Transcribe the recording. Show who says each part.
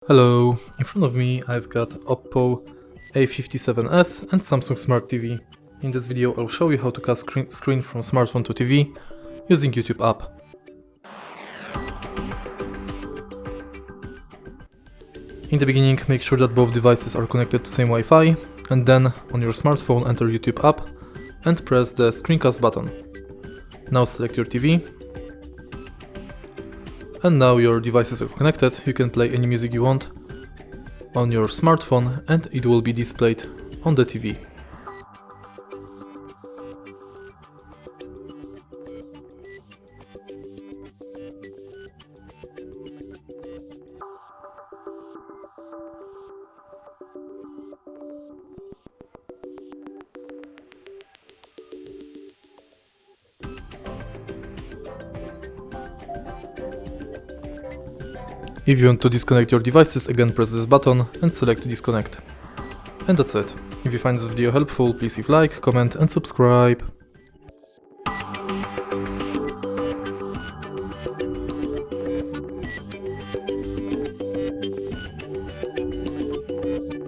Speaker 1: Hello, in front of me I've got OPPO A57s and Samsung Smart TV. In this video I'll show you how to cast screen from smartphone to TV using YouTube app. In the beginning, make sure that both devices are connected to same Wi-Fi, and then on your smartphone enter YouTube app and press the screencast button. Now select your TV. And now your devices are connected, you can play any music you want on your smartphone and it will be displayed on the TV. If you want to disconnect your devices, again press this button and select disconnect. And that's it. If you find this video helpful, please leave a like, comment and subscribe.